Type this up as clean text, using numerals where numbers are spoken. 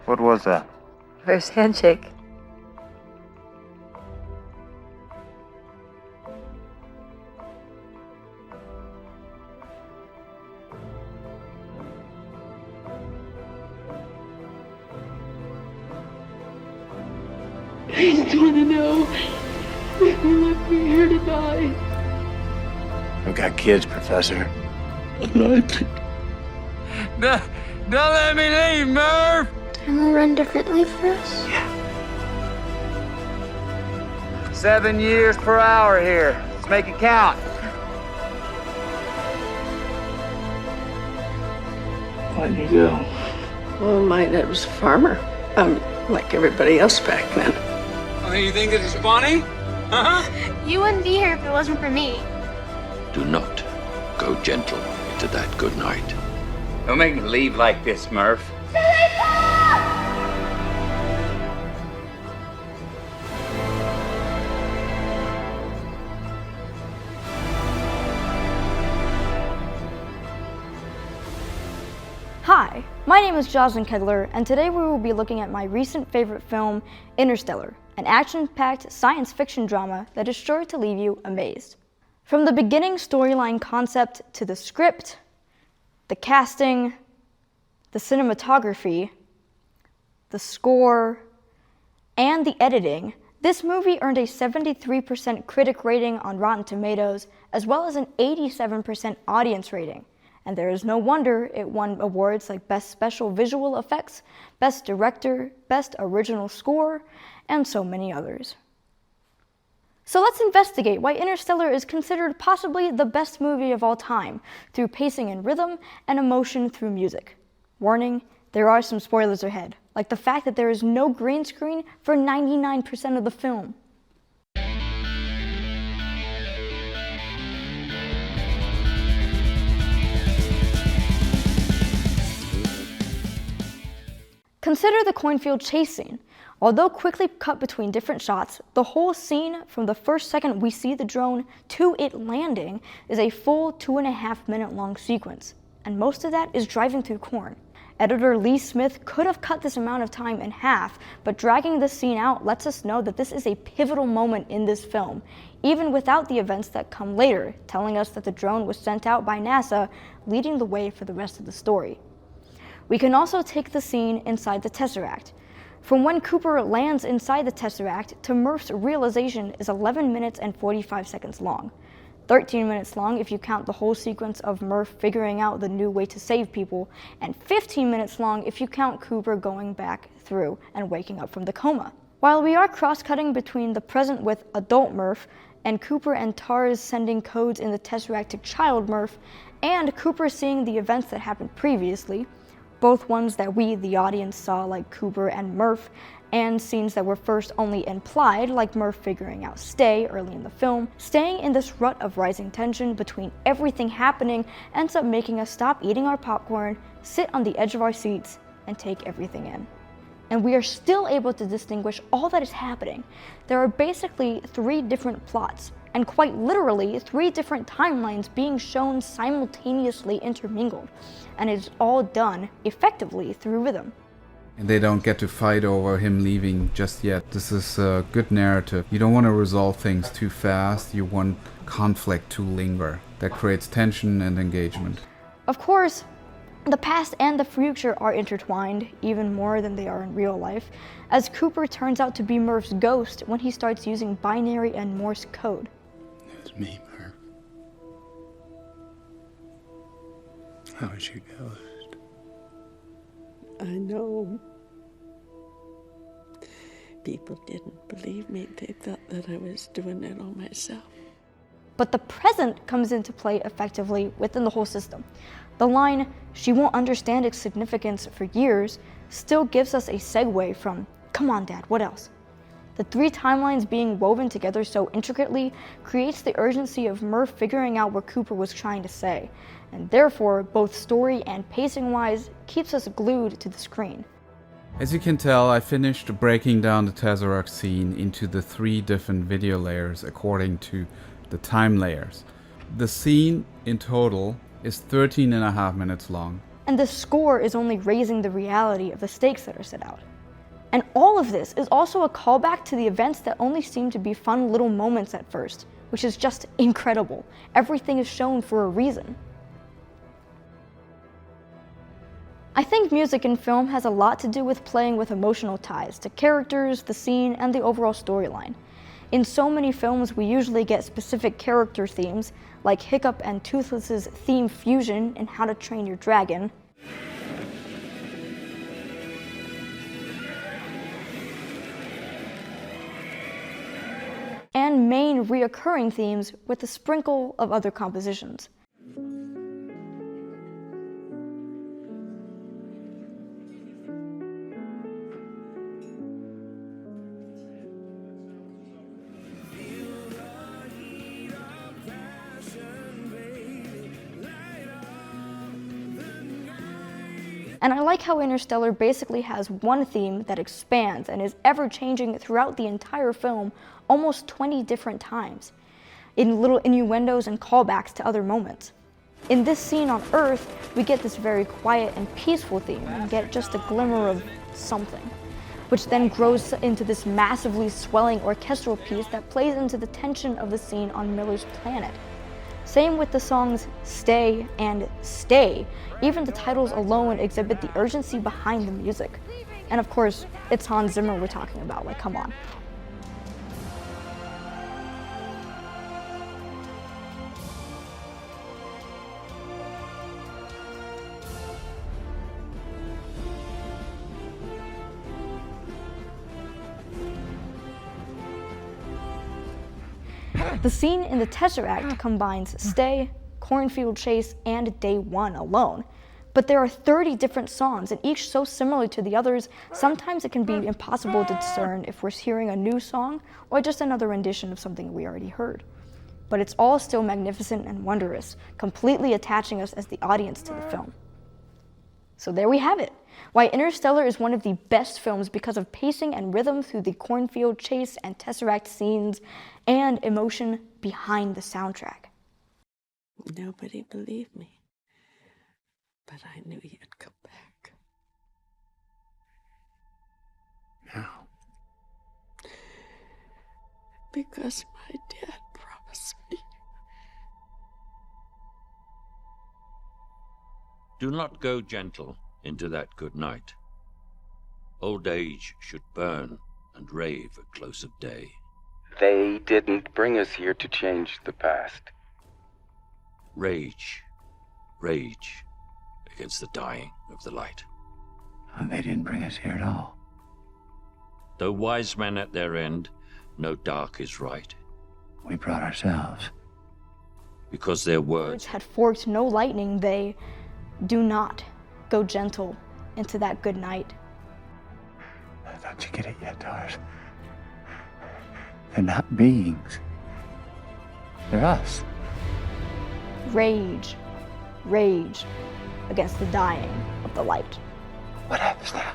What was that? First handshake. I just want to know if you left me here to die. I've got kids, Professor. I'm not. Don't let me leave, Murph! Time will run differently for us? Yeah. 7 years per hour here. Let's make it count. Why'd you go? Well, my dad was a farmer. Like everybody else back then. Oh, you think this is funny? Uh-huh. You wouldn't be here if it wasn't for me. Do not go gentle into that good night. Don't make me leave like this, Murph. Hi, my name is Jocelyn Kedler, and today we will be looking at my recent favorite film, Interstellar, an action-packed science fiction drama that is sure to leave you amazed. From the beginning storyline concept to the script, the casting, the cinematography, the score, and the editing, this movie earned a 73% critic rating on Rotten Tomatoes, as well as an 87% audience rating. And there is no wonder it won awards like Best Special Visual Effects, Best Director, Best Original Score, and so many others. So let's investigate why Interstellar is considered possibly the best movie of all time, through pacing and rhythm, and emotion through music. Warning, there are some spoilers ahead, like the fact that there is no green screen for 99% of the film. Consider the coinfield chase scene. Although quickly cut between different shots, the whole scene from the first second we see the drone to it landing is a full 2.5 minute long sequence, and most of that is driving through corn. Editor Lee Smith could have cut this amount of time in half, but dragging this scene out lets us know that this is a pivotal moment in this film, even without the events that come later, telling us that the drone was sent out by NASA, leading the way for the rest of the story. We can also take the scene inside the Tesseract. From when Cooper lands inside the Tesseract to Murph's realization is 11 minutes and 45 seconds long. 13 minutes long if you count the whole sequence of Murph figuring out the new way to save people, and 15 minutes long if you count Cooper going back through and waking up from the coma. While we are cross-cutting between the present with adult Murph, and Cooper and Tars sending codes in the Tesseract to child Murph, and Cooper seeing the events that happened previously, both ones that we, the audience, saw like Cooper and Murph, and scenes that were first only implied, like Murph figuring out stay early in the film, staying in this rut of rising tension between everything happening ends up making us stop eating our popcorn, sit on the edge of our seats, and take everything in. And we are still able to distinguish all that is happening. There are basically 3 different plots, and quite literally 3 different timelines being shown simultaneously intermingled, and it's all done effectively through rhythm. And they don't get to fight over him leaving just yet. This is a good narrative. You don't want to resolve things too fast, you want conflict to linger. That creates tension and engagement. Of course, the past and the future are intertwined, even more than they are in real life, as Cooper turns out to be Murph's ghost when he starts using binary and Morse code. It's me, Murph. I was your ghost. I know. People didn't believe me. They thought that I was doing it all myself. But the present comes into play effectively within the whole system. The line, "she won't understand its significance for years," still gives us a segue from, "come on, Dad, what else?" The 3 timelines being woven together so intricately creates the urgency of Murph figuring out what Cooper was trying to say, and therefore, both story and pacing-wise, keeps us glued to the screen. As you can tell, I finished breaking down the Tesseract scene into the 3 different video layers according to the time layers. The scene in total is 13.5 minutes long. And the score is only raising the reality of the stakes that are set out. And all of this is also a callback to the events that only seem to be fun little moments at first, which is just incredible. Everything is shown for a reason. I think music in film has a lot to do with playing with emotional ties to characters, the scene, and the overall storyline. In so many films, we usually get specific character themes, like Hiccup and Toothless's theme fusion in How to Train Your Dragon, and main reoccurring themes with a sprinkle of other compositions. And I like how Interstellar basically has one theme that expands and is ever-changing throughout the entire film almost 20 different times, in little innuendos and callbacks to other moments. In this scene on Earth, we get this very quiet and peaceful theme and get just a glimmer of something, which then grows into this massively swelling orchestral piece that plays into the tension of the scene on Miller's planet. Same with the songs Stay and Stay. Even the titles alone exhibit the urgency behind the music. And of course, it's Hans Zimmer we're talking about, like, come on. The scene in the Tesseract combines Stay, Cornfield Chase, and Day One alone. But there are 30 different songs, and each so similar to the others, sometimes it can be impossible to discern if we're hearing a new song or just another rendition of something we already heard. But it's all still magnificent and wondrous, completely attaching us as the audience to the film. So there we have it. Why Interstellar is one of the best films because of pacing and rhythm through the cornfield chase and Tesseract scenes, and emotion behind the soundtrack. Nobody believed me, but I knew you'd come back. How? Because my dad promised me. Do not go gentle into that good night. Old age should burn and rave at close of day. They didn't bring us here to change the past. Rage, rage against the dying of the light. They didn't bring us here at all. Though wise men at their end, no dark is right. We brought ourselves. Because their words Had forked no lightning, they do not go gentle into that good night. Don't you get it yet, Tars? They're not beings. They're us. Rage, rage against the dying of the light. What happens now?